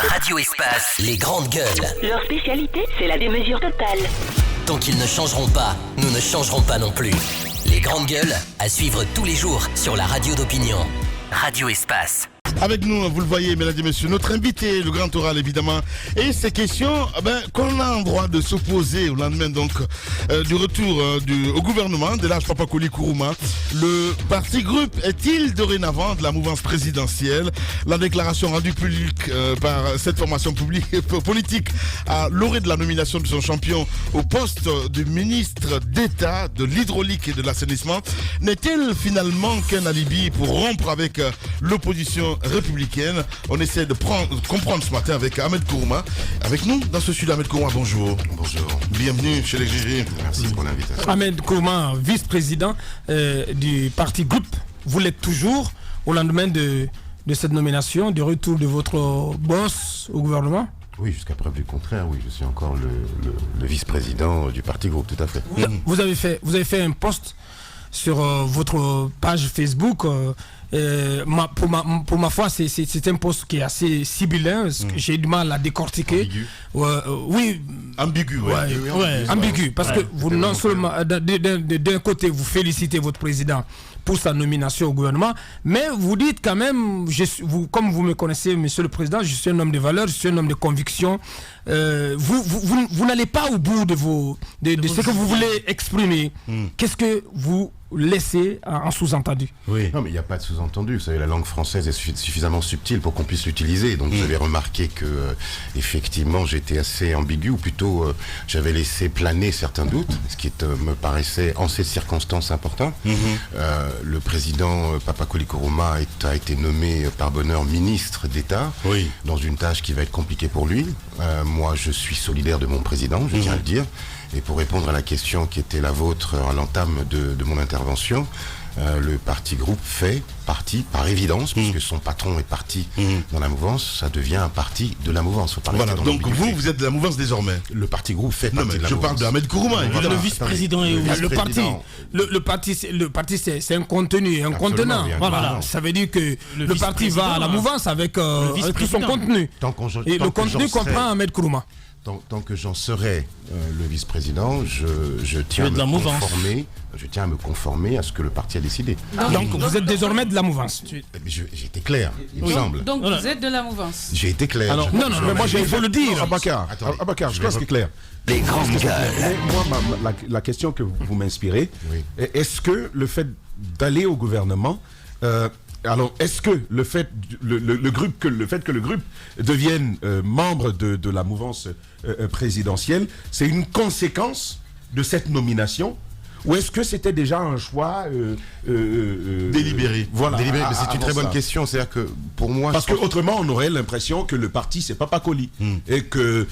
Radio Espace, les grandes gueules. Leur spécialité, c'est la démesure totale. Tant qu'ils ne changeront pas, nous ne changerons pas non plus. Les grandes gueules, à suivre tous les jours sur la radio d'opinion. Radio Espace. Avec nous, vous le voyez, mesdames et messieurs, notre invité, le grand oral évidemment, et ces questions qu'on a en droit de s'opposer au lendemain donc du retour au gouvernement de l'âge Papakoli Kourouma. Le parti groupe est-il dorénavant de la mouvance présidentielle? La déclaration rendue publique par cette formation politique à l'orée de la nomination de son champion au poste de ministre d'État de l'hydraulique et de l'assainissement n'est-elle finalement qu'un alibi pour rompre avec l'opposition républicaine? On essaie de comprendre ce matin avec Ahmed Kourouma. Avec nous dans ce studio, Ahmed Kourouma, bonjour. Bonjour. Bienvenue chez les GG. Merci pour l'invitation. Ahmed Kourouma, vice-président du parti groupe. Vous l'êtes toujours au lendemain de cette nomination, du retour de votre boss au gouvernement? Oui, jusqu'à preuve du contraire, oui, je suis encore le vice-président du parti groupe, tout à fait. Vous avez fait un post sur votre page Facebook. Pour ma foi, c'est un poste qui est assez sibyllin. J'ai du mal à décortiquer. Ambigu. Oui. Ambigu, ambigu. Parce que vous, non seulement d'un côté, vous félicitez votre président pour sa nomination au gouvernement, mais vous dites quand même, comme vous me connaissez, monsieur le président, je suis un homme de valeur, je suis un homme de conviction. Vous n'allez pas au bout de ce que vous voulez exprimer. Qu'est-ce que vous laissez en sous-entendu? Oui. Non, mais il n'y a pas de sous-entendu. Vous savez, la langue française est suffisamment subtile pour qu'on puisse l'utiliser. Donc, vous avez remarqué que, effectivement, j'étais assez ambigu, ou plutôt, j'avais laissé planer certains doutes, ce qui me paraissait, en ces circonstances, important. Le président Papakoli Kourouma a été nommé par bonheur ministre d'État, dans une tâche qui va être compliquée pour lui. Moi, je suis solidaire de mon président, je tiens à le dire. Et pour répondre à la question qui était la vôtre à l'entame de mon intervention, le parti groupe fait partie, par évidence, puisque son patron est parti dans la mouvance, ça devient un parti de la mouvance. Voilà, donc vous êtes de la mouvance désormais. Le parti groupe fait partie de la mouvance. Je parle de Ahmed Kourouma, évidemment. Le vice-président et le parti, c'est un contenu, un contenant. Voilà, ça veut dire que le parti va à la mouvance avec tout son contenu. Et le contenu comprend Ahmed Kourouma. Tant que j'en serai le vice-président, je tiens à me conformer à ce que le parti a décidé. Donc vous êtes désormais de la mouvance. J'ai été clair, il me semble. Donc vous êtes de la mouvance. J'ai été clair. Non, mais moi il faut le dire. Abakar, je pense que c'est clair. Les grandes gueules. Moi, la question que vous m'inspirez, est-ce que le fait d'aller au gouvernement... alors, est-ce que le fait que le groupe devienne membre de la mouvance présidentielle, c'est une conséquence de cette nomination? Ou est-ce que c'était déjà un choix délibéré? Voilà. Délibéré, mais c'est une très bonne question. C'est-à-dire que pour moi, parce qu'autrement, on aurait l'impression que le parti c'est Papakoli et que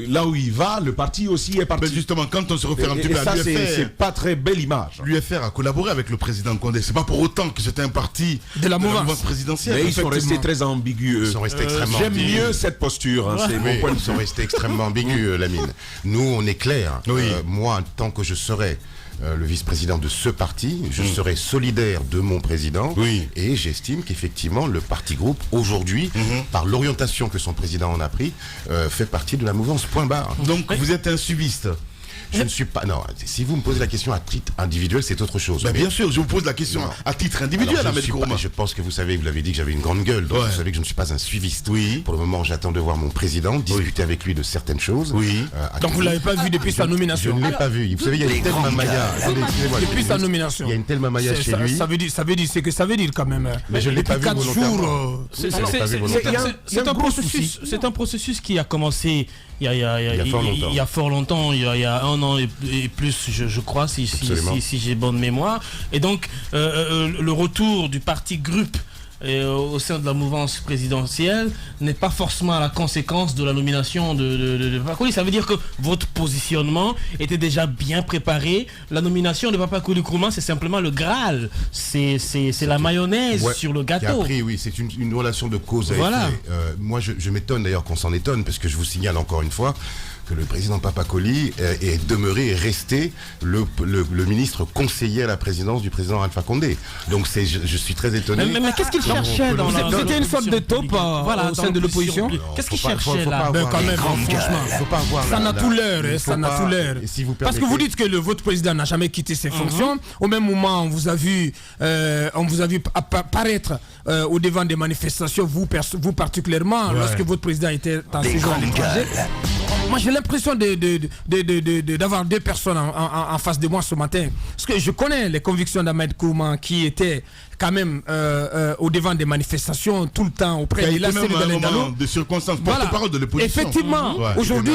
là où il va, le parti aussi est parti. Mais justement, quand on se réfère un petit peu à ça, l'UFR, c'est pas très belle image. L'UFR a collaboré avec le président Condé. C'est pas pour autant que c'était un parti de la mouvance présidentielle. Mais ils sont restés très ambigus. Ils sont restés extrêmement J'aime ambigus. mieux cette posture. C'est mon point de vue. Ils sont restés extrêmement ambigus, Lamine. Nous, on est clair. Moi, tant que je serai le vice-président de ce parti, je serai solidaire de mon président et j'estime qu'effectivement le parti groupe aujourd'hui, par l'orientation que son président en a pris, fait partie de la mouvance, point barre. Donc vous êtes un subiste? Je ne suis pas... Non, si vous me posez la question à titre individuel, c'est autre chose. Bien sûr, je vous pose la question à titre individuel, Ahmed Kourouma. Je pense que vous savez, vous l'avez dit que j'avais une grande gueule, donc vous savez que je ne suis pas un suiviste. Pour le moment, j'attends de voir mon président, discuter avec lui de certaines choses. Donc vous ne l'avez pas vu depuis sa nomination? Je ne l'ai pas vu. Vous savez, il y a une telle mamaya. Depuis sa nomination. Il y a une telle mamaya chez lui. Ça veut dire ce que ça veut dire quand même. Mais je ne l'ai pas vu volontairement. C'est un processus qui a commencé il y a fort longtemps, il y a un an et plus, je crois, si j'ai bonne mémoire. Et donc, le retour du parti groupe au sein de la mouvance présidentielle n'est pas forcément la conséquence de la nomination de Papakoli. Ça veut dire que votre positionnement était déjà bien préparé. La nomination de Papakoli Kourouma, c'est simplement le Graal. C'est la mayonnaise sur le gâteau. Après, c'est une relation de cause à effet. Moi, je m'étonne d'ailleurs qu'on s'en étonne, parce que je vous signale encore une fois que le président Papakoli est demeuré et resté le ministre conseiller à la présidence du président Alpha Condé. Donc je suis très étonné. Mais qu'est-ce qu'il cherchait dans la... C'était une sorte de top au sein de l'opposition. Qu'est-ce qu'il cherchait là? Quand même, franchement, ça n'a tout l'air, ça n'a tout l'air. Parce que vous dites que votre président n'a jamais quitté ses fonctions. Au même moment, on vous a vu apparaître au devant des manifestations, vous particulièrement, lorsque votre président était en séjour à l'étranger. Moi, j'ai l'impression d'avoir deux personnes en face de moi ce matin. Parce que je connais les convictions d'Ahmed Kourouma qui était quand même au devant des manifestations tout le temps auprès de la Sénégalais de circonstances, porte-parole de l'opposition. Effectivement, aujourd'hui,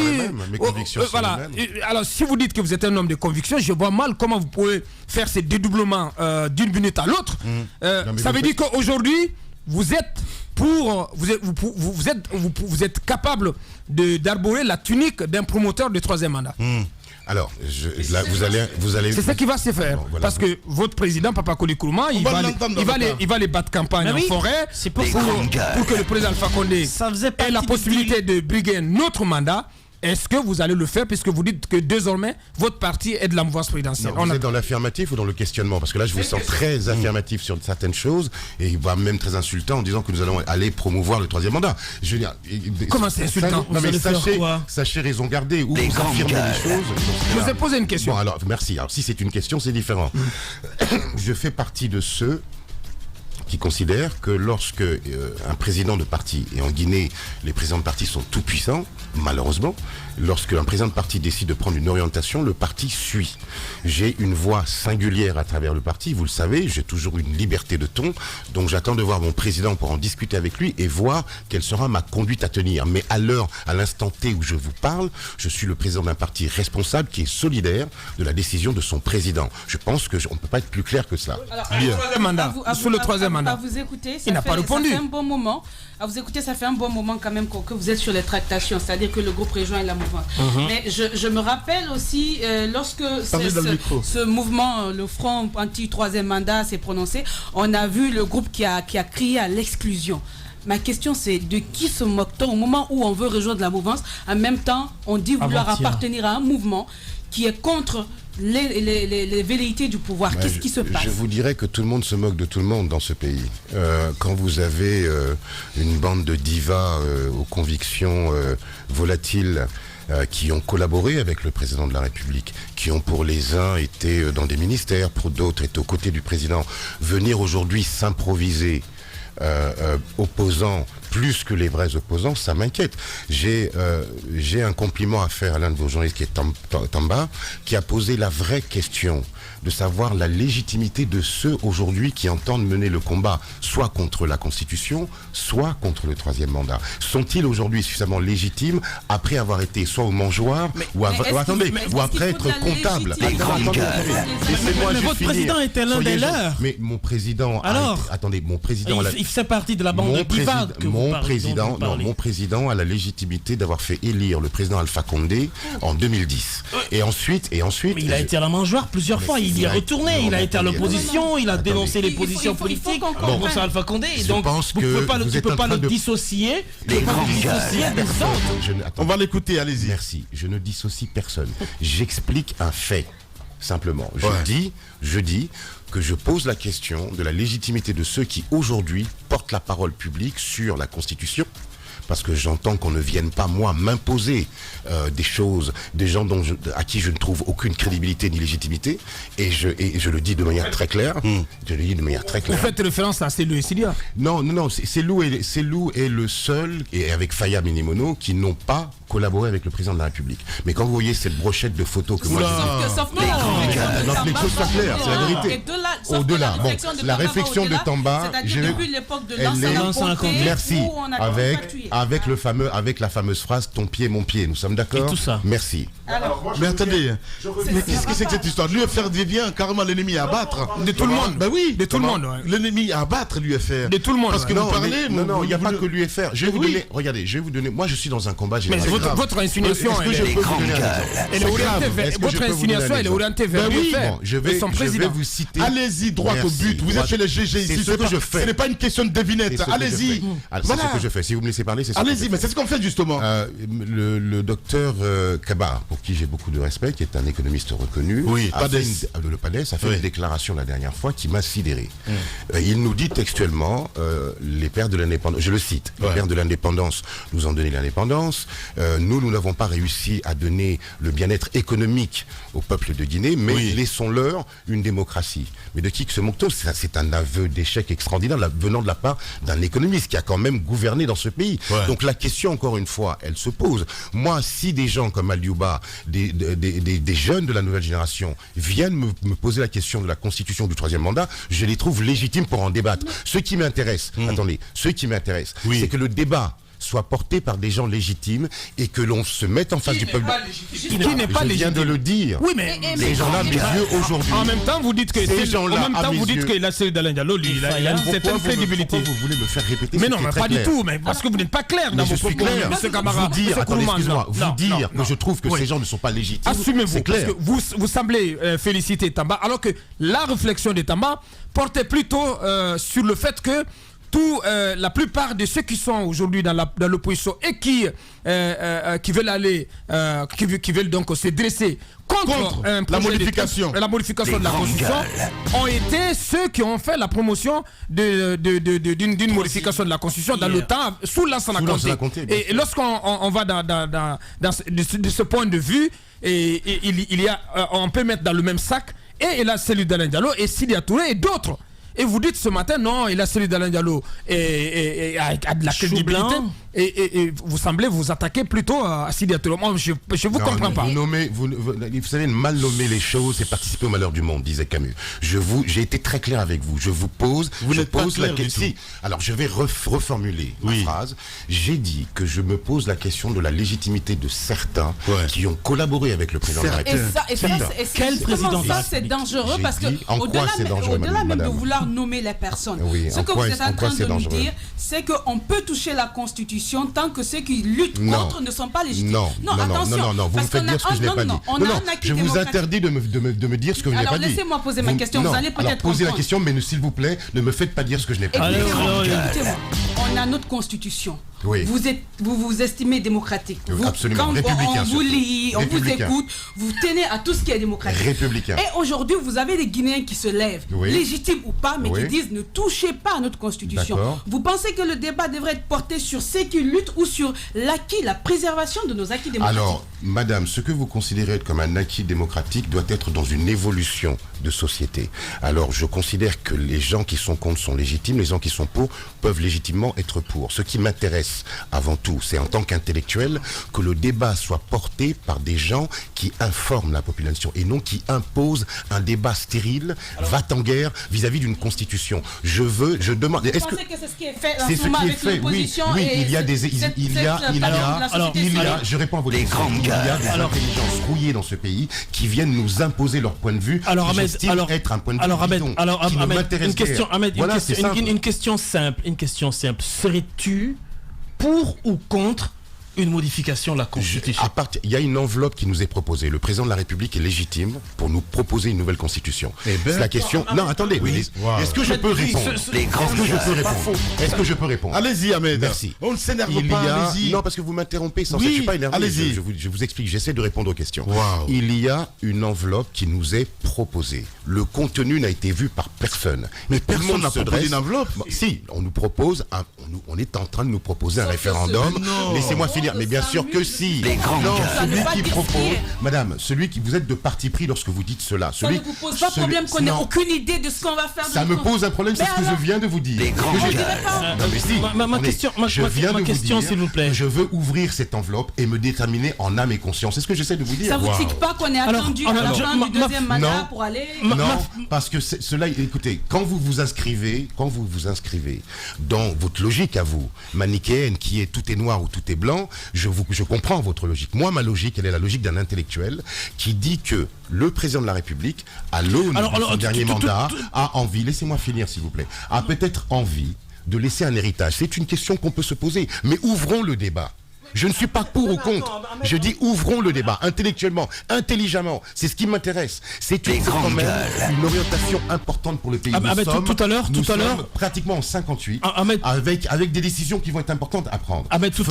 voilà. Alors, si vous dites que vous êtes un homme de conviction, je vois mal comment vous pouvez faire ces dédoublements d'une minute à l'autre. Ça veut dire qu'aujourd'hui, vous êtes capable d'arborer la tunique d'un promoteur de troisième mandat. Alors, vous allez. C'est ça qui va se faire. Bon, voilà. Parce que votre président, Papa Koli Kourouma, il va aller battre campagne en forêt pour que le président Alpha Condé ait la possibilité de briguer un autre mandat. Est-ce que vous allez le faire puisque vous dites que désormais votre parti est de la mouvance présidentielle? Vous êtes dans l'affirmatif ou dans le questionnement? Parce que là je vous sens très affirmatif sur certaines choses et il va même très insultant en disant que nous allons aller promouvoir le troisième mandat. Je veux dire, comment c'est insultant? Non mais sachez raison garder ou vous affirmez les choses. Je vous ai posé une question. Bon alors merci. Alors si c'est une question c'est différent. Je fais partie de ceux qui considèrent que lorsque un président de parti, et en Guinée, les présidents de parti sont tout puissants, malheureusement, lorsque un président de parti décide de prendre une orientation, le parti suit. J'ai une voix singulière à travers le parti, vous le savez, j'ai toujours une liberté de ton, donc j'attends de voir mon président pour en discuter avec lui et voir quelle sera ma conduite à tenir. Mais à l'instant T où je vous parle, je suis le président d'un parti responsable qui est solidaire de la décision de son président. Je pense qu'on ne peut pas être plus clair que cela. Sur le troisième mandat. À vous écouter, il n'a pas répondu. Ça fait un bon moment. À vous écouter, ça fait un bon moment quand même que vous êtes sur les tractations, c'est-à-dire que le groupe rejoint la mouvance. Mais je me rappelle aussi, lorsque ce mouvement, le Front anti-troisième mandat s'est prononcé, on a vu le groupe qui a crié à l'exclusion. Ma question c'est, de qui se moque-t-on au moment où on veut rejoindre la mouvance? En même temps, on dit vouloir appartenir à un mouvement qui est contre les velléités du pouvoir. Qu'est-ce qui se passe? Je vous dirais que tout le monde se moque de tout le monde dans ce pays. Quand vous avez une bande de divas aux convictions volatiles qui ont collaboré avec le président de la République, qui ont pour les uns été dans des ministères, pour d'autres été aux côtés du président, venir aujourd'hui s'improviser opposants plus que les vrais opposants, ça m'inquiète. J'ai un compliment à faire à l'un de vos journalistes qui est Tamba, qui a posé la vraie question de savoir la légitimité de ceux aujourd'hui qui entendent mener le combat soit contre la Constitution, soit contre le troisième mandat. Sont-ils aujourd'hui suffisamment légitimes après avoir été soit au mangeoir ou après être comptables? Mais votre président était l'un des leurs. Mais mon président... Alors attendez, mon président... Il fait partie de la bande de divas que vous parlez. Mon président a la légitimité d'avoir fait élire le président Alpha Condé en 2010. Et ensuite... Mais il a été à la mangeoire plusieurs fois. Il y est retourné, il a été à l'opposition, il a dénoncé les positions politiques contre Alpha Condé. Donc vous ne pouvez pas le dissocier des autres. On va l'écouter, allez-y. Merci. Je ne dissocie personne. J'explique un fait, simplement. Je dis que je pose la question de la légitimité de ceux qui aujourd'hui portent la parole publique sur la Constitution. Parce que j'entends qu'on ne vienne pas, moi, m'imposer des choses, des gens à qui je ne trouve aucune crédibilité ni légitimité. Et je le dis de manière très claire. Vous faites référence à Cellou et Sidia? Non, Cellou est le seul, et avec Faya Minimono, qui n'ont pas collaboré avec le président de la République. Mais quand vous voyez cette brochette de photos que moi j'ai... les choses soient claires, c'est la vérité. Au-delà, la réflexion de Tamba, depuis l'époque de l'ancien Condé, merci, avec la fameuse phrase ton pied mon pied, nous sommes d'accord? Et tout ça. Merci. Mais attendez, mais qu'est-ce que c'est que cette histoire? L'UFR devient carrément l'ennemi à abattre de tout le monde. Ben oui, de tout le monde. L'ennemi à abattre l'UFR. De tout le monde. Parce que vous parlez, non, il n'y a pas que l'UFR. Je vais vous donner, regardez, moi je suis dans un combat général. Mais votre insinuation, elle est orientée vers l'UFR et son président. Je vais vous citer allez-y, droit au but. Vous êtes chez les GG ici. C'est ce que je fais. Ce n'est pas une question de devinette. Allez-y. C'est ce que je fais. Si vous me laissez parler, c'est ça. Allez-y, mais c'est ce qu'on fait justement. Le docteur Kaba, pour qui j'ai beaucoup de respect, qui est un économiste reconnu, le PADES a fait une déclaration la dernière fois qui m'a sidéré. Il nous dit textuellement, les pères de l'indépendance, je le cite, les pères de l'indépendance nous ont donné l'indépendance, nous n'avons pas réussi à donner le bien-être économique au peuple de Guinée, mais laissons-leur une démocratie. Mais de qui que se moque-t-on? C'est un aveu d'échec extraordinaire venant de la part d'un économiste qui a quand même gouverné dans ce pays. Donc la question, encore une fois, elle se pose. Moi, si des gens comme Aliouba, des jeunes de la nouvelle génération viennent me poser la question de la constitution du 3e mandat, je les trouve légitimes pour en débattre. Ce qui m'intéresse, c'est que le débat soit porté par des gens légitimes et que l'on se mette en face du peuple. Qui n'est pas légitime. Je viens de le dire. Oui, mais ces gens-là, mes yeux aujourd'hui. En même temps, vous dites que ces gens-là, que la série d'Alain Diallo, il a une certaine crédibilité. Pourquoi vous voulez me faire répéter? Mais non, mais pas du tout. Mais parce que vous n'êtes pas clair dans vos propos, monsieur Camara. Vous dire que je trouve que ces gens ne sont pas légitimes. Assumez-vous, parce que vous semblez féliciter Tamba, alors que la réflexion de Tamba portait plutôt sur le fait que la plupart de ceux qui sont aujourd'hui dans l'opposition et qui veulent aller, qui veulent donc se dresser contre la modification de la Constitution ont été ceux qui ont fait la promotion d'une modification de la Constitution dans le temps sous Lansana Conté. Et lorsqu'on va de ce point de vue, on peut mettre dans le même sac et la cellule d'Alain Diallo et Sidia Touré et d'autres. Et vous dites ce matin, non, il a celui d'Alain Diallo et a de la crédibilité. Et vous semblez vous attaquer plutôt à Sidi Touré. Moi, je vous comprends pas. Vous savez, mal nommer les choses, c'est participer au malheur du monde, disait Camus. j'ai été très clair avec vous. Je vous pose, la question. Alors, je vais reformuler ma phrase. J'ai dit que je me pose la question de la légitimité de certains qui ont collaboré avec le président de la République. Quel président? Ça, c'est dangereux parce que au-delà même de vouloir nommer les personnes, ce que vous êtes en train de nous dire, c'est qu'on peut toucher la Constitution tant que ceux qui luttent contre ne sont pas légitimes. Non, vous me faites dire ce que je n'ai pas dit. Je vous interdis de me dire ce que je n'ai pas dit. Alors laissez-moi poser ma question, vous allez peut-être poser la question, mais s'il vous plaît, ne me faites pas dire ce que je n'ai pas dit. Écoutez-moi, on a notre Constitution. Vous vous estimez démocratique. Absolument. Quand Républicain, on vous lit, on vous écoute, vous tenez à tout ce qui est démocratique. Républicain. Et aujourd'hui, vous avez des Guinéens qui se lèvent, légitimes ou pas, mais qui disent ne touchez pas à notre Constitution. Vous pensez que le débat devrait être porté sur ceux qui luttent ou sur l'acquis, la préservation de nos acquis démocratiques? Alors, madame, ce que vous considérez comme un acquis démocratique doit être dans une évolution de société. Alors, je considère que les gens qui sont contre sont légitimes, les gens qui sont pour peuvent légitimement être pour. Ce qui m'intéresse avant tout, c'est en tant qu'intellectuel que le débat soit porté par des gens qui informent la population et non qui imposent un débat stérile, va-t-en-guerre vis-à-vis d'une constitution. Je demande. Vous pensez que c'est ce qui est fait en ce moment avec l'opposition? Oui, il y a des, je réponds à votre question. Il y a des intelligences rouillées dans ce pays qui viennent nous imposer leur point de vue. Alors Ahmed, être un point de vue une question simple. Serais-tu pour ou contre une modification de la Constitution? Il y a une enveloppe qui nous est proposée. Le président de la République est légitime pour nous proposer une nouvelle Constitution. C'est la question. Non, attendez. Est-ce que je peux répondre? Est-ce que je peux répondre? Allez-y, Ahmed. Merci. On ne s'énerve pas. Allez-y. Non, parce que vous m'interrompez sans ça. Je ne suis pas énervé. Allez-y. Je vous explique. J'essaie de répondre aux questions. Il y a une enveloppe qui nous est proposée. Le contenu n'a été vu par personne. Mais personne n'a proposé une enveloppe. Si, on nous propose, on est en train de nous proposer un référendum. Laissez-moi finir. Mais bien sûr que si. Celui qui propose, madame, vous êtes de parti pris lorsque vous dites cela. Ça ne vous pose pas de problème qu'on n'ait aucune idée de ce qu'on va faire. Ça me pose un problème, c'est ce que je viens de vous dire. Ma question, s'il vous plaît. Je veux ouvrir cette enveloppe et me déterminer en âme et conscience. C'est ce que j'essaie de vous dire. Ça vous tique pas qu'on ait attendu à la fin du deuxième mandat pour aller? Non, parce que cela, écoutez, quand vous vous inscrivez dans votre logique à vous, manichéenne, qui est tout est noir ou tout est blanc, je comprends votre logique. Moi, ma logique, elle est la logique d'un intellectuel qui dit que le président de la République, à l'aune de son dernier mandat, a envie, laissez-moi finir s'il vous plaît, a peut-être envie de laisser un héritage. C'est une question qu'on peut se poser, mais ouvrons le débat. Je ne suis pas pour ou contre. Je dis ouvrons le débat intellectuellement, intelligemment. C'est ce qui m'intéresse. C'est quand même une orientation importante pour le pays. Tout à l'heure, pratiquement en 58, avec des décisions qui vont être importantes à prendre. Tout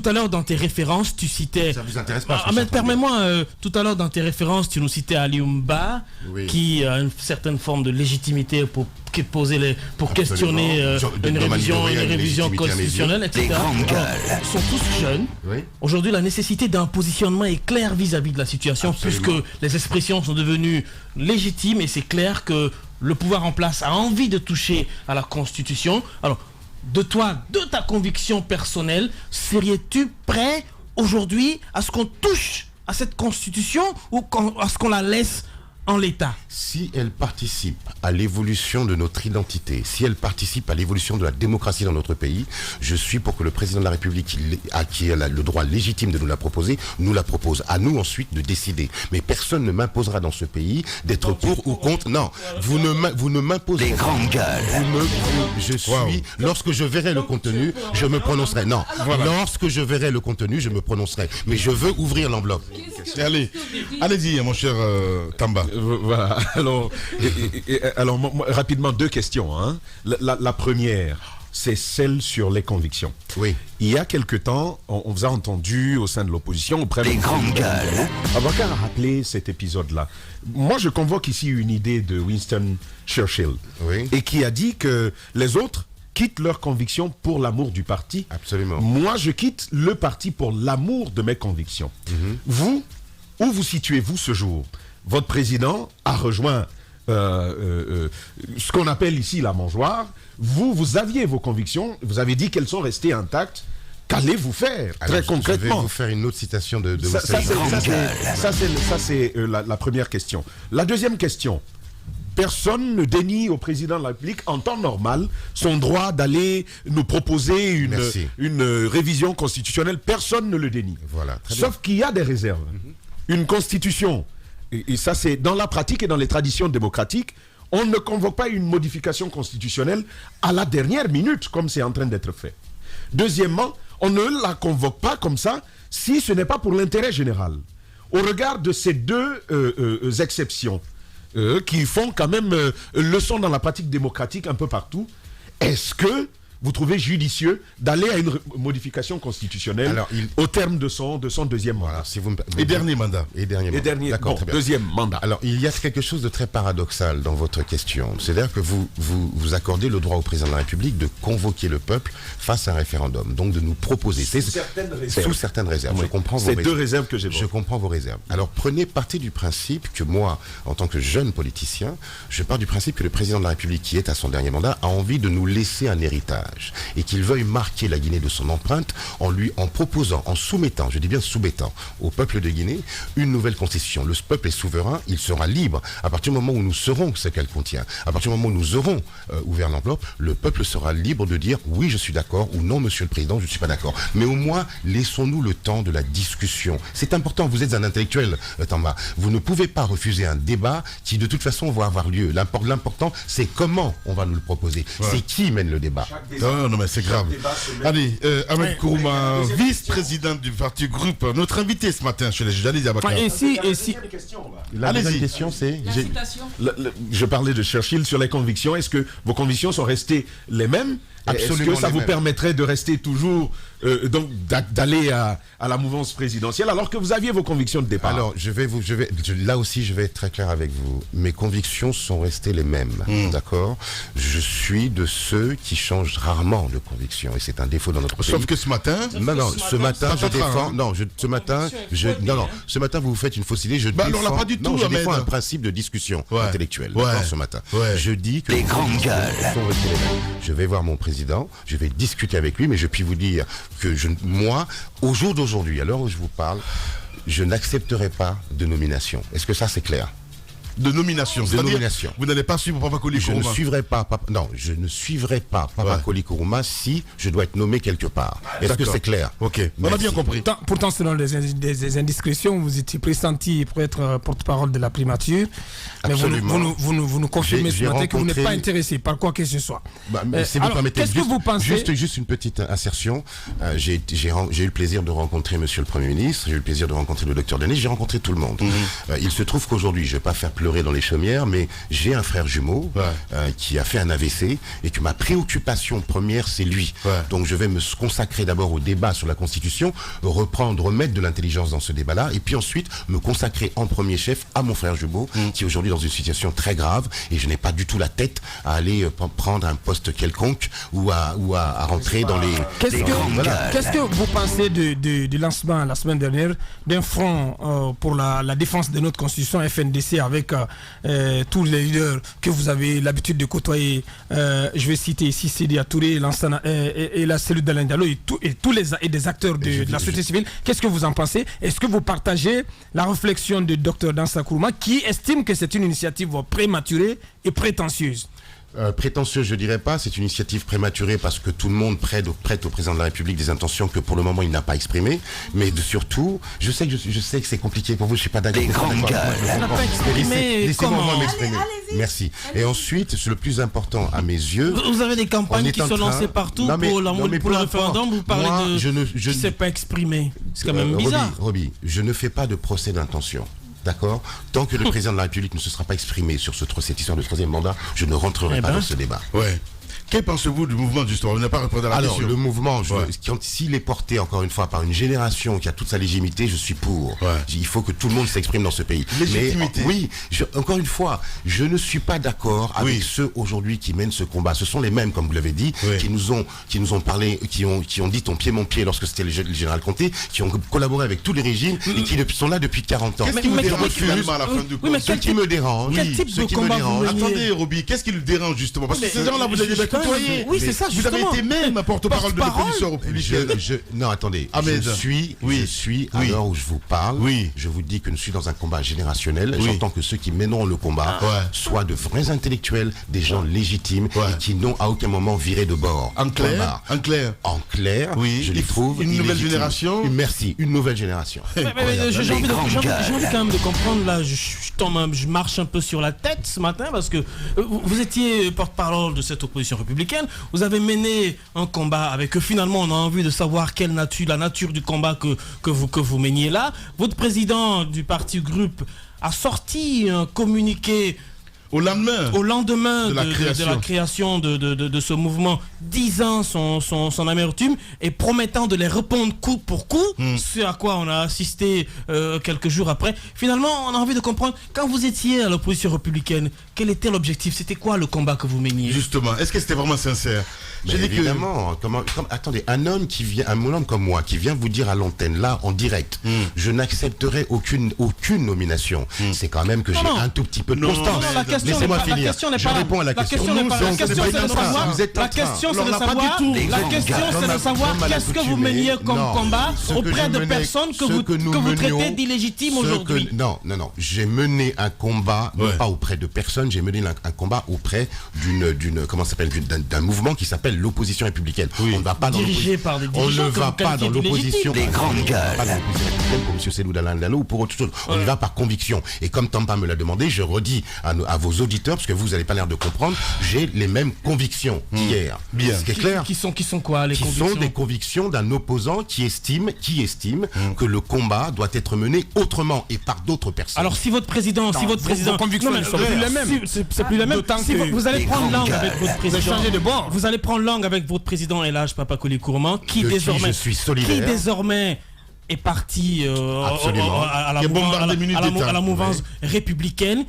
à l'heure, dans tes références, tu citais. Ça vous intéresse pas? Permets-moi. Tout à l'heure, dans tes références, tu nous citais Ali Oumba, qui a une certaine forme de légitimité pour questionner une révision constitutionnelle, etc. Ils sont tous jeunes. Oui. Aujourd'hui, la nécessité d'un positionnement est claire vis-à-vis de la situation, puisque les expressions sont devenues légitimes et c'est clair que le pouvoir en place a envie de toucher à la Constitution. Alors, de ta conviction personnelle, serais-tu prêt aujourd'hui à ce qu'on touche à cette Constitution ou à ce qu'on la laisse en l'état? Si elle participe à l'évolution de notre identité, si elle participe à l'évolution de la démocratie dans notre pays, je suis pour que le président de la République, qui a le droit légitime de nous la proposer, nous la propose. À nous ensuite de décider. Mais personne ne m'imposera dans ce pays d'être pour ou contre. Non, vous ne m'imposerez pas. Les grandes gueules. Lorsque je verrai le contenu, je me prononcerai. Non, lorsque je verrai le contenu, je me prononcerai. Mais je veux ouvrir l'enveloppe. Allez-y, mon cher Tamba. Voilà. Alors rapidement, deux questions. Hein. La première, c'est celle sur les convictions. Oui. Il y a quelque temps, on vous a entendu au sein de l'opposition, auprès les grandes gueules. Avocat a rappelé cet épisode-là. Moi, je convoque ici une idée de Winston Churchill, et qui a dit que les autres quittent leurs convictions pour l'amour du parti. Absolument. Moi, je quitte le parti pour l'amour de mes convictions. Vous, où vous situez-vous ce jour? Votre président a rejoint ce qu'on appelle ici la mangeoire. Vous aviez vos convictions, vous avez dit qu'elles sont restées intactes. Qu'allez-vous faire très concrètement? Je vais vous faire une autre citation de ça c'est la première question. La deuxième question. Personne ne dénie au président de la République en temps normal son droit d'aller nous proposer une révision constitutionnelle. Personne ne le dénie. Voilà, sauf qu'il y a des réserves. Une constitution, et ça c'est dans la pratique et dans les traditions démocratiques, on ne convoque pas une modification constitutionnelle à la dernière minute comme c'est en train d'être fait. Deuxièmement, on ne la convoque pas comme ça si ce n'est pas pour l'intérêt général. Au regard de ces deux exceptions qui font quand même leçon dans la pratique démocratique un peu partout, est-ce que vous trouvez judicieux d'aller à une modification constitutionnelle au terme de son deuxième mandat? Alors, si vous me... Et dernier mandat. D'accord, deuxième mandat. Alors, il y a quelque chose de très paradoxal dans votre question. C'est-à-dire que vous accordez le droit au président de la République de convoquer le peuple face à un référendum, donc de nous proposer. Sous certaines réserves. Oui. Je comprends vos réserves. C'est deux réserves que j'évoque. Je comprends vos réserves. Alors, partez du principe que moi, en tant que jeune politicien, je pars du principe que le président de la République, qui est à son dernier mandat, a envie de nous laisser un héritage. Et qu'il veuille marquer la Guinée de son empreinte en proposant, en soumettant, je dis bien soumettant, au peuple de Guinée une nouvelle constitution. Le peuple est souverain, il sera libre. À partir du moment où nous saurons ce qu'elle contient, à partir du moment où nous aurons ouvert l'enveloppe, le peuple sera libre de dire oui, je suis d'accord, ou non, monsieur le président, je ne suis pas d'accord. Mais au moins, laissons-nous le temps de la discussion. C'est important, vous êtes un intellectuel, Tamba. Vous ne pouvez pas refuser un débat qui, de toute façon, va avoir lieu. L'important, c'est comment on va nous le proposer. Ouais. C'est qui mène le débat. Non, mais c'est grave. Allez, Ahmed Kourouma, vice-président du parti groupe, notre invité ce matin chez les juges. Allez, Abakar. La deuxième question, c'est... Je parlais de Churchill sur les convictions. Est-ce que vos convictions sont restées les mêmes? Absolument. Est-ce que ça vous permettrait de rester toujours, donc d'aller à la mouvance présidentielle alors que vous aviez vos convictions de départ? Alors, là aussi, je vais être très clair avec vous. Mes convictions sont restées les mêmes, d'accord? Je suis de ceux qui changent rarement de conviction et c'est un défaut dans notre pays. Sauf que ce matin... ce matin, je défends... ce matin, vous faites une fausse idée. Je défends un principe de discussion intellectuelle, d'accord, ce matin. Je dis que... Les grandes gueules. Je vais voir mon président, je vais discuter avec lui, mais je puis vous dire que moi, au jour d'aujourd'hui, à l'heure où je vous parle, je n'accepterai pas de nomination. Est-ce que ça c'est clair? De nomination. De nomination. Vous n'allez pas suivre Papa Koli Kourouma. Je ne suivrai pas Papa Koli Kourouma si je dois être nommé quelque part. Est-ce que c'est clair? Ok, on a bien compris. Pourtant, selon des indiscrétions, vous étiez pressenti pour être porte-parole de la primature. Mais vous nous confirmez ce matin que vous n'êtes pas intéressé par quoi que ce soit. Si vous permettez, qu'est-ce que vous pensez? Juste une petite insertion. J'ai eu le plaisir de rencontrer Monsieur le Premier ministre, j'ai eu le plaisir de rencontrer le docteur Denis, j'ai rencontré tout le monde. Il se trouve qu'aujourd'hui, je ne vais pas faire pleurer dans les chaumières, mais j'ai un frère jumeau qui a fait un AVC et que ma préoccupation première, c'est lui. Donc je vais me consacrer d'abord au débat sur la Constitution, remettre de l'intelligence dans ce débat-là, et puis ensuite me consacrer en premier chef à mon frère jumeau, qui est aujourd'hui dans une situation très grave, et je n'ai pas du tout la tête à aller prendre un poste quelconque ou à rentrer dans les... Qu'est-ce que vous pensez du lancement la semaine dernière d'un front pour la défense de notre Constitution, FNDC, avec tous les leaders que vous avez l'habitude de côtoyer, je vais citer ici Sédia Touré, et la cellule d'Alain Diallo et des acteurs de la société civile. Qu'est-ce que vous en pensez? Est-ce que vous partagez la réflexion du docteur Dansa Kourouma qui estime que c'est une initiative prématurée et prétentieuse? Prétentieuse, je dirais pas. C'est une initiative prématurée parce que tout le monde prête au président de la République des intentions que pour le moment il n'a pas exprimées. Mais surtout, je sais que c'est compliqué pour vous. Je suis pas d'accord. Laissez-moi m'exprimer. Merci. Et ensuite, c'est le plus important à mes yeux. Vous avez des campagnes qui sont lancées partout pour le référendum. Vous parlez je ne sais pas exprimer. C'est quand même bizarre. Roby, je ne fais pas de procès d'intention. D'accord? Tant que le président de la République ne se sera pas exprimé sur cette histoire de troisième mandat, je ne rentrerai pas dans ce débat. Ouais. Que pensez-vous du mouvement justement? Vous n'avez pas répondu à la question. Alors, le mouvement, s'il est porté encore une fois par une génération qui a toute sa légitimité, je suis pour. Il faut que tout le monde s'exprime dans ce pays. Légitimité. Mais encore une fois, je ne suis pas d'accord avec ceux aujourd'hui qui mènent ce combat. Ce sont les mêmes, comme vous l'avez dit, qui nous ont parlé, qui ont dit ton pied, mon pied lorsque c'était le général Conté, qui ont collaboré avec tous les régimes et qui sont là depuis 40 ans. Qu'est-ce qui vous dérange finalement à la fin du combat? Ce qui me dérange. Quel type de combat vous menez? Attendez, Roby, qu'est-ce qui le dérange justement? Parce que ces gens-là, vous avez côtoyé. Oui, c'est ça, vous avez été même porte-parole de l'opposition républicaine. Non, attendez. Je suis à l'heure où je vous parle. Je vous dis que je suis dans un combat générationnel. J'entends que ceux qui mèneront le combat soient de vrais intellectuels, des gens légitimes et qui n'ont à aucun moment viré de bord. En clair, je les trouve une nouvelle génération. Merci, une nouvelle génération. J'ai envie quand même de comprendre là. Je marche un peu sur la tête ce matin parce que vous étiez porte-parole de cette opposition républicaine. Vous avez mené un combat avec eux. Finalement, on a envie de savoir la nature du combat que vous meniez là. Votre président du parti groupe a sorti un communiqué au lendemain de la création de ce mouvement, disant son amertume et promettant de les répondre coup pour coup, ce à quoi on a assisté quelques jours après. Finalement, on a envie de comprendre, quand vous étiez à l'opposition républicaine, quel était l'objectif? C'était quoi le combat que vous meniez? Justement, est-ce que c'était vraiment sincère? Évidemment, attendez, un homme comme moi, qui vient vous dire à l'antenne, là, en direct, je n'accepterai aucune nomination. C'est quand même que j'ai un tout petit peu de constance. Laissez-moi finir. Je réponds à la question. La question, c'est de savoir qu'est-ce que vous meniez comme combat auprès de personnes que vous traitez d'illégitimes aujourd'hui. Non. J'ai mené un combat, non pas auprès de personnes, j'ai mené un combat auprès d'un mouvement qui s'appelle l'opposition républicaine. On ne va pas dans dirigé par des dirigeants. On ne va pas dans l'opposition. Des grandes gueules. Pas dans l'opposition pour M. Cellou d'Alain Diallo ou pour autre chose. On y va par conviction. Et comme Tampa me l'a demandé, je redis à vos auditeurs, parce que vous n'avez pas l'air de comprendre, j'ai les mêmes convictions qu'hier. Bien. Ce qui est clair. Qui sont quoi les convictions? Qui sont des convictions d'un opposant qui estime que le combat doit être mené autrement et par d'autres personnes. Alors si votre président, vos convictions ne sont plus les mêmes. C'est plus les mêmes. Si vous allez prendre langue avec votre président, vous allez prendre langue avec votre président Elhadji Papa Koli Kourouma, qui désormais est parti à la mouvance républicaine.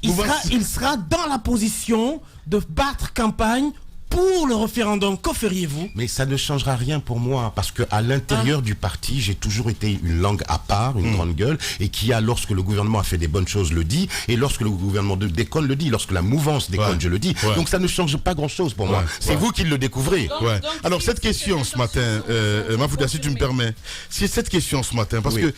Il sera dans la position de battre campagne pour le référendum, que feriez-vous? Mais ça ne changera rien pour moi, parce qu'à l'intérieur du parti, j'ai toujours été une langue à part, une grande gueule, et qui a, lorsque le gouvernement a fait des bonnes choses, le dit, et lorsque le gouvernement déconne, le dit, lorsque la mouvance déconne, je le dis. Donc ça ne change pas grand-chose pour moi. C'est vous qui le découvrez. Donc, alors cette question ce matin, Mafouda, si tu me permets, c'est cette question ce matin, parce que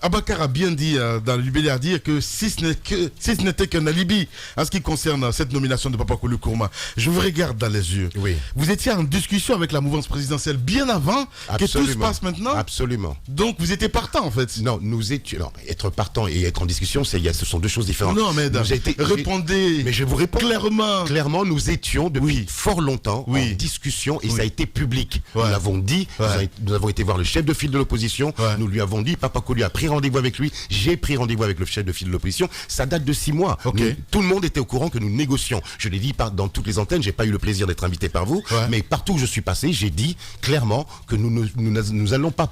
Abakar a bien dit dans le Libélardir que si ce n'était qu'un alibi en ce qui concerne cette nomination de Papa Kouli Kourouma, je vous regarde dans les yeux. Vous étiez en discussion avec la mouvance présidentielle bien avant que tout se passe maintenant. Absolument. Donc vous étiez partant en fait. Non, nous étions. Non, être partant et être en discussion, ce sont deux choses différentes. Non, mais répondez. Mais je vous réponds clairement. Clairement, nous étions depuis fort longtemps en discussion et ça a été public. Nous l'avons dit. Nous avons été voir le chef de file de l'opposition. Nous lui avons dit. Papa Kouli a pris rendez-vous avec lui. J'ai pris rendez-vous avec le chef de file de l'opposition. Ça date de 6 mois. Tout le monde était au courant que nous négocions. Je l'ai dit dans toutes les antennes. J'ai pas eu le plaisir d'être invité par vous, mais partout où je suis passé, j'ai dit clairement que nous allons pas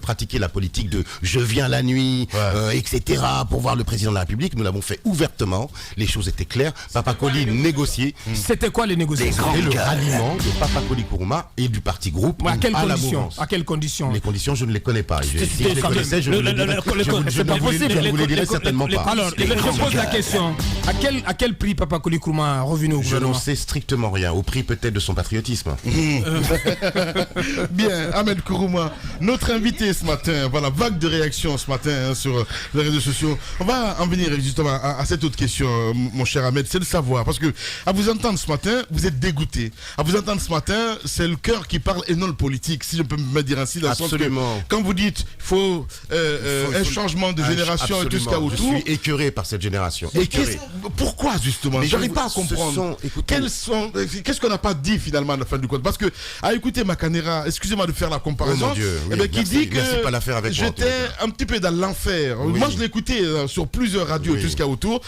pratiquer la politique de je viens la nuit, etc. pour voir le président de la République. Nous l'avons fait ouvertement. Les choses étaient claires. Papa Kouli négociait. C'était quoi les négociations? C'était le ralliement de Papa Kouli Kourouma et du parti groupe. À quelles conditions? Les conditions, je ne les connais pas. Si je les connaissais, je ne vous les dirais certainement pas. Alors, je pose la question. À quel prix Papa Kouli Kourouma est revenu au gouvernement? Je n'en sais strictement rien. Au prix peut-être de son patriotisme. Bien, Ahmed Kourouma, notre invité ce matin, voilà, vague de réactions ce matin sur les réseaux sociaux. On va en venir justement à cette autre question, mon cher Ahmed, c'est de savoir, parce que à vous entendre ce matin, vous êtes dégoûté. À vous entendre ce matin, c'est le cœur qui parle et non le politique, si je peux me dire ainsi, dans le sens que quand vous dites il faut un changement de génération et tout ce qu'il y a autour. Je suis écœuré par cette génération. Pourquoi justement? J'arrive pas à comprendre. Qu'est-ce qu'on n'a pas dit finalement à la fin du compte? Parce que, à écouter Makanera, excusez-moi de faire la comparaison, qui dit que j'étais un petit peu dans l'enfer. Moi, je l'ai écouté sur plusieurs radios et tout ce qu'il y a autour.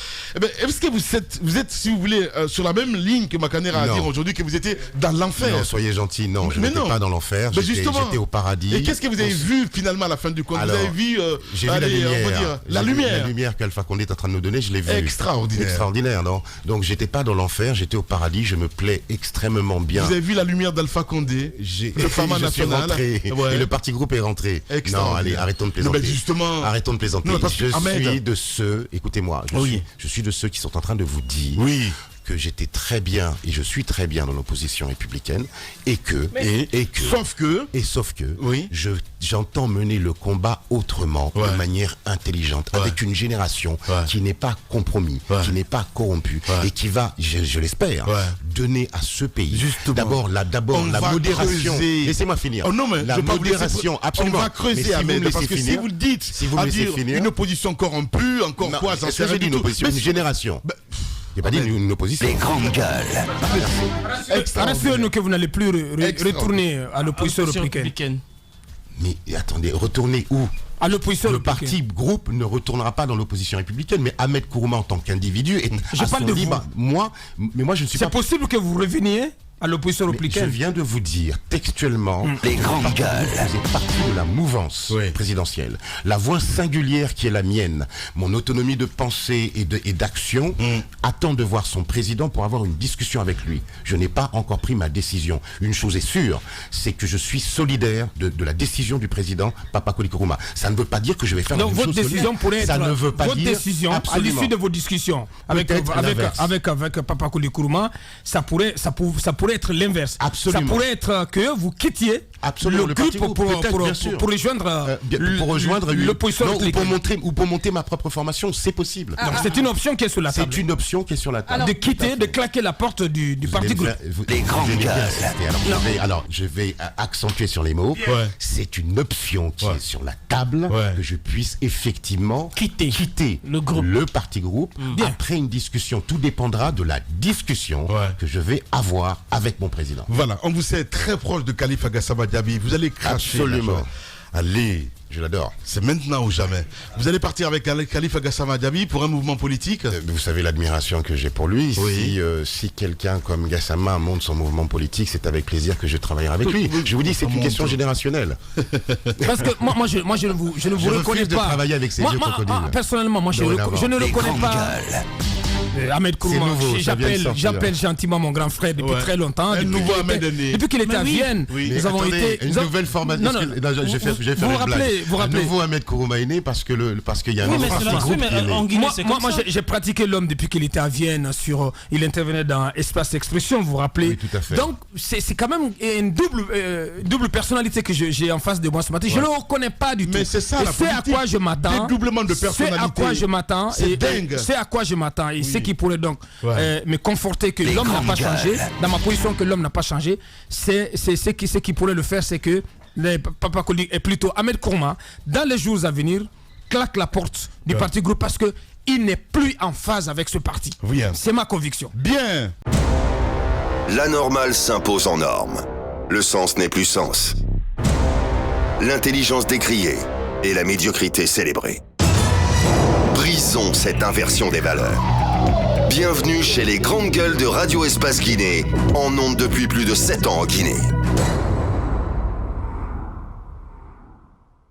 Est-ce que vous êtes, si vous voulez, sur la même ligne que Makanera a dit aujourd'hui, que vous étiez dans l'enfer? Non, soyez gentil, non, je n'étais pas dans l'enfer, j'étais au paradis. Et qu'est-ce que vous avez vu finalement à la fin du compte? Vous avez vu j'ai vu la lumière qu'Alpha Condé est en train de nous donner, je l'ai vu. Extraordinaire, non? Donc j'étais pas dans l'enfer, j'étais au paradis, je me plais extrêmement bien. Vous avez vu la lumière d'Alpha Condé, le Pharma National, et le parti groupe est rentré. Non, allez, arrêtons de plaisanter. Arrêtons de plaisanter. Je suis de ceux, écoutez-moi, je suis de ceux qui sont en train de vous dire que j'étais très bien et je suis très bien dans l'opposition républicaine sauf que j'entends mener le combat autrement, de manière intelligente, avec une génération qui n'est pas compromis, qui n'est pas corrompue et qui va, je l'espère, donner à ce pays d'abord la modération. Laissez-moi finir. La modération, absolument. On va creuser, parce que si vous le dites, une opposition corrompue, encore quoi, ça serait une opposition, une génération. Il n'y a pas dit une opposition. Les grandes gueules. Rassurez-nous que vous n'allez plus retourner à l'opposition républicaine. Mais attendez, retourner où? À l'opposition républicaine. Le parti groupe ne retournera pas dans l'opposition républicaine, mais Ahmed Kourouma en tant qu'individu est à son libre. Moi, je ne suis pas... C'est possible que vous reveniez à l'opposition républicaine. Je viens de vous dire textuellement, les grandes gueules. Vous êtes partie de la mouvance présidentielle. La voix singulière qui est la mienne, mon autonomie de pensée et d'action, attend de voir son président pour avoir une discussion avec lui. Je n'ai pas encore pris ma décision. Une chose est sûre, c'est que je suis solidaire de la décision du président Papa Kouli Kourouma. Ça ne veut pas dire que je vais faire la même chose. Donc votre décision pourrait être votre décision à l'issue de vos discussions avec Papa Kouli Kourouma, ça pourrait être l'inverse. Ça pourrait être que vous quittiez le groupe pour rejoindre l'opposition ou pour monter ma propre formation, c'est possible. Donc c'est une option qui est sur la table. C'est une option qui est sur la table. De quitter, de claquer la porte du parti groupe. Les grandes gueules. Alors je vais accentuer sur les mots. C'est une option qui est sur la table, que je puisse effectivement quitter le groupe, le parti groupe. Après une discussion, tout dépendra de la discussion que je vais avoir avec mon président. Voilà, on vous sait très proche de Khalifa Gassama Diaby. Vous allez cracher. Absolument. Allez, je l'adore. C'est maintenant ou jamais. Vous allez partir avec Khalifa Gassama Diaby pour un mouvement politique. Vous savez l'admiration que j'ai pour lui. Si quelqu'un comme Gassama monte son mouvement politique, c'est avec plaisir que je travaillerai avec lui. Je vous dis, c'est une question générationnelle. Parce que moi, je ne vous reconnais pas. De travailler avec ces vieux crocodiles. Personnellement, moi, je ne le connais pas. Ahmed Kourouma, j'appelle gentiment mon grand frère depuis très longtemps. Depuis qu'il était à Vienne, nous avons été... Une nouvelle formation. Je vais faire une blague. Un nouveau Ahmed Kourouma est né parce qu'il y a un autre groupe qui est né. Moi, j'ai pratiqué l'homme depuis qu'il était à Vienne. Il intervenait dans Espace Expression, vous vous rappelez. Oui, tout à fait. Donc, c'est quand même une double personnalité que j'ai en face de moi ce matin. Je ne le reconnais pas du tout. Mais c'est ça, la politique. C'est à quoi je m'attends. Dédoublement de personnalité. C'est à quoi je m'attends. C'est dingue. C'est à quoi je m'attends. Et ce qui pourrait donc me conforter que l'homme n'a pas changé, dans ma position que l'homme n'a pas changé, c'est ce qui pourrait le faire, c'est que Papa Coly est plutôt Ahmed Kourouma, dans les jours à venir, claque la porte du parti groupe parce que il n'est plus en phase avec ce parti. C'est ma conviction. Bien. La normale s'impose en norme. Le sens n'est plus sens. L'intelligence décriée et la médiocrité célébrée. Brisons cette inversion des valeurs. Bienvenue chez les grandes gueules de Radio Espace Guinée, en ondes depuis plus de 7 ans en Guinée.